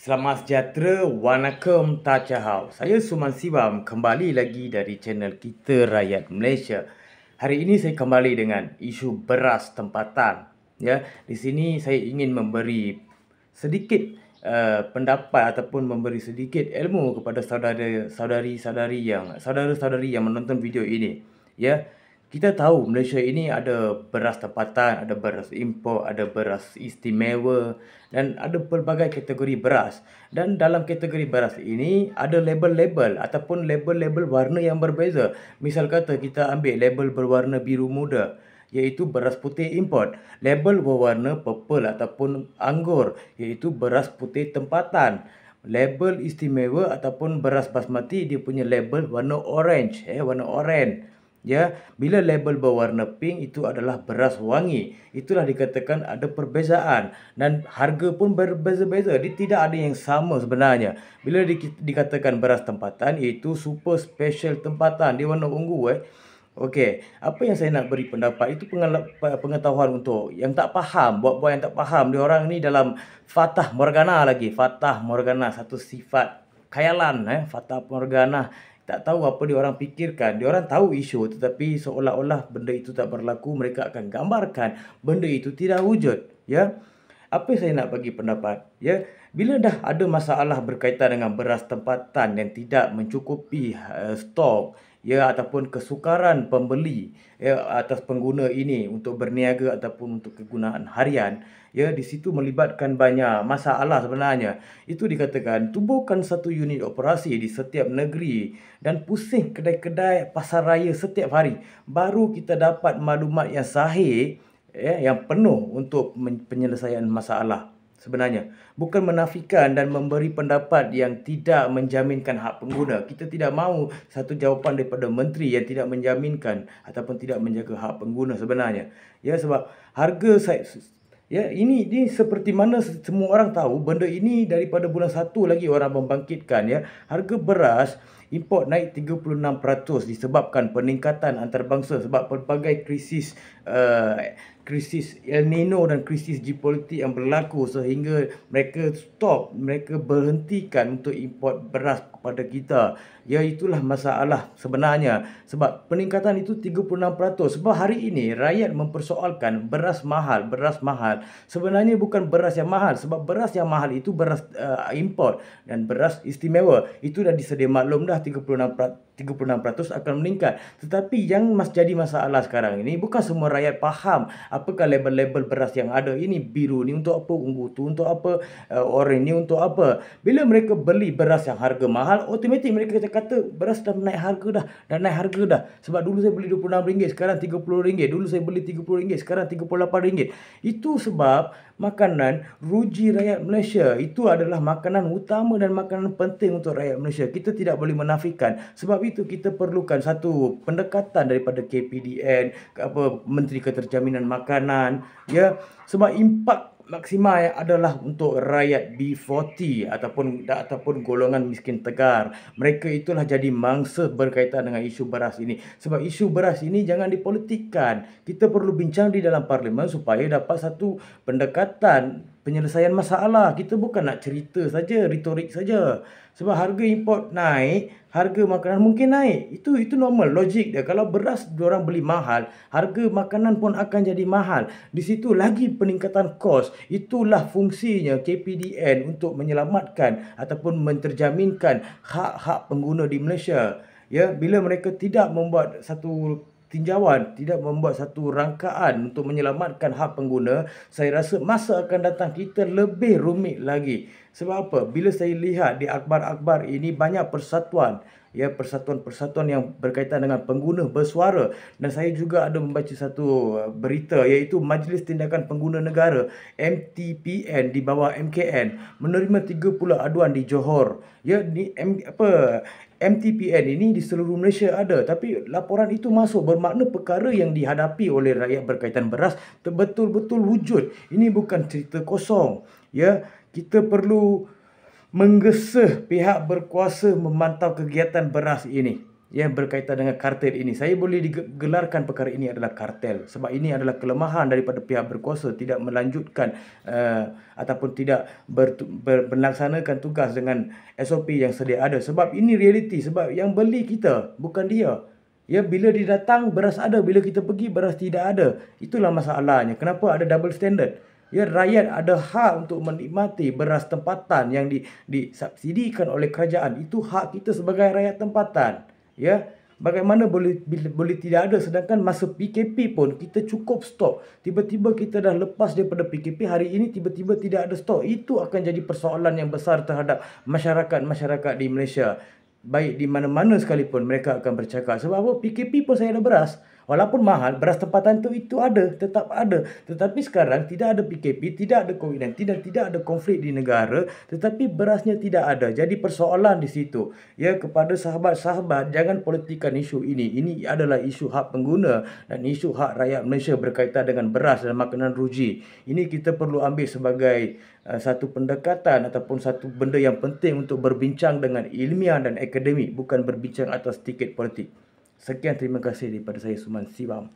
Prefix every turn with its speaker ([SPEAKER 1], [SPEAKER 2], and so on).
[SPEAKER 1] Selamat sejahtera, Wanakem Tachahau. Saya Suman Siwam, kembali lagi dari channel Kita Rakyat Malaysia. Hari ini saya kembali dengan isu beras tempatan. Ya, di sini saya ingin memberi sedikit pendapat ataupun memberi sedikit ilmu kepada saudara-saudari yang menonton video ini. Ya, kita tahu Malaysia ini ada beras tempatan, ada beras impor, ada beras istimewa dan ada pelbagai kategori beras. Dan dalam kategori beras ini ada label-label ataupun label-label warna yang berbeza. Misal kata kita ambil label berwarna biru muda, iaitu beras putih import. Label berwarna purple ataupun anggur, iaitu beras putih tempatan. Label istimewa ataupun beras basmati, dia punya label warna orange, warna oranye. Ya, bila label berwarna pink itu adalah beras wangi. Itulah dikatakan ada perbezaan dan harga pun berbeza-beza. Dia tidak ada yang sama sebenarnya. Bila dikatakan beras tempatan iaitu super special tempatan, dia warna ungu Okey, apa yang saya nak beri pendapat itu pengetahuan untuk yang tak faham, buat-buat yang tak faham. Dia orang ni dalam Fatah Morgana lagi. Fatah Morgana, satu sifat khayalan Fatah Morgana. Tak tahu apa dia orang fikirkan. Dia orang tahu isu tetapi seolah-olah benda itu tak berlaku, mereka akan gambarkan benda itu tidak wujud, ya. Apa saya nak bagi pendapat, ya. Bila dah ada masalah berkaitan dengan beras tempatan yang tidak mencukupi stok, ya, ataupun kesukaran pembeli, ya, atas pengguna ini untuk berniaga ataupun untuk kegunaan harian, ya, di situ melibatkan banyak masalah sebenarnya. Itu dikatakan tubuhkan satu unit operasi di setiap negeri dan pusing kedai-kedai pasar raya setiap hari, baru kita dapat maklumat yang sahih, yang penuh untuk penyelesaian masalah. Sebenarnya bukan menafikan dan memberi pendapat yang tidak menjaminkan hak pengguna. Kita tidak mahu satu jawapan daripada menteri yang tidak menjaminkan ataupun tidak menjaga hak pengguna sebenarnya. Ya, sebab harga saya, ya, ini seperti mana semua orang tahu, benda ini daripada bulan 1 lagi orang membangkitkan, ya. Harga beras import naik 36% disebabkan peningkatan antarabangsa sebab pelbagai krisis El Nino dan krisis geopolitik yang berlaku sehingga mereka berhentikan untuk import beras kepada kita. Ya, itulah masalah sebenarnya. Sebab peningkatan itu 36%. Sebab hari ini rakyat mempersoalkan beras mahal. Sebenarnya bukan beras yang mahal. Sebab beras yang mahal itu beras import dan beras istimewa. Itu dah disedia maklum dah 36% akan meningkat. Tetapi yang jadi masalah sekarang ini, bukan semua rakyat faham apakah label-label beras yang ada ini. Biru ni untuk apa, ungu tu untuk apa, oranye ni untuk apa. Bila mereka beli beras yang harga mahal, automatik mereka kata beras dah naik harga dah. Sebab dulu saya beli RM26, sekarang RM30. Dulu saya beli RM30, sekarang RM38. Itu sebab makanan ruji rakyat Malaysia itu adalah makanan utama dan makanan penting untuk rakyat Malaysia. Kita tidak boleh menafikan. Sebab itu kita perlukan satu pendekatan daripada KPDN, Menteri Keterjaminan Makanan, ya. Sebab impak maksimal adalah untuk rakyat B40 ataupun golongan miskin tegar. Mereka itulah jadi mangsa berkaitan dengan isu beras ini. Sebab isu beras ini jangan dipolitikkan. Kita perlu bincang di dalam parlimen supaya dapat satu pendekatan penyelesaian masalah. Kita bukan nak cerita saja, retorik saja. Sebab harga import naik, harga makanan mungkin naik. Itu normal, logik dia. Kalau beras diorang beli mahal, harga makanan pun akan jadi mahal. Di situ lagi peningkatan kos. Itulah fungsinya KPDN untuk menyelamatkan ataupun menterjaminkan hak-hak pengguna di Malaysia. Ya, bila mereka tidak membuat satu tinjauan, tidak membuat satu rangkaan untuk menyelamatkan hak pengguna, saya rasa masa akan datang kita lebih rumit lagi. Sebab apa? Bila saya lihat di akhbar-akhbar ini banyak persatuan, ya, persatuan-persatuan yang berkaitan dengan pengguna bersuara. Dan saya juga ada membaca satu berita iaitu Majlis Tindakan Pengguna Negara MTPN di bawah MKN menerima 30 aduan di Johor. Ya, MTPN ini di seluruh Malaysia ada, tapi laporan itu masuk bermakna perkara yang dihadapi oleh rakyat berkaitan beras betul-betul wujud. Ini bukan cerita kosong, ya. Kita perlu menggesa pihak berkuasa memantau kegiatan beras ini. yang berkaitan dengan kartel ini. Saya boleh digelarkan perkara ini adalah kartel sebab ini adalah kelemahan daripada pihak berkuasa tidak melanjutkan ataupun tidak melaksanakan tugas dengan SOP yang sedia ada. Sebab ini realiti, sebab yang beli kita bukan dia. Ya, bila dia datang beras ada, bila kita pergi beras tidak ada. Itulah masalahnya. Kenapa ada double standard? Ya, rakyat ada hak untuk menikmati beras tempatan yang disubsidikan oleh kerajaan. Itu hak kita sebagai rakyat tempatan. Ya, bagaimana boleh tidak ada, sedangkan masa PKP pun kita cukup stok. Tiba-tiba kita dah lepas daripada PKP, hari ini tiba-tiba tidak ada stok. Itu akan jadi persoalan yang besar terhadap masyarakat di Malaysia. Baik di mana-mana sekalipun mereka akan bercakap. Sebab apa? PKP pun saya ada beras. Walaupun mahal, beras tempatan itu ada, tetap ada. Tetapi sekarang tidak ada PKP, tidak ada COVID-19 dan tidak ada konflik di negara, tetapi berasnya tidak ada. Jadi persoalan di situ. Ya, kepada sahabat-sahabat, jangan politikan isu ini. Ini adalah isu hak pengguna dan isu hak rakyat Malaysia berkaitan dengan beras dan makanan ruji. Ini kita perlu ambil sebagai satu pendekatan ataupun satu benda yang penting untuk berbincang dengan ilmiah dan akademik, bukan berbincang atas tiket politik. Sekian, terima kasih daripada saya, Suman Sibam.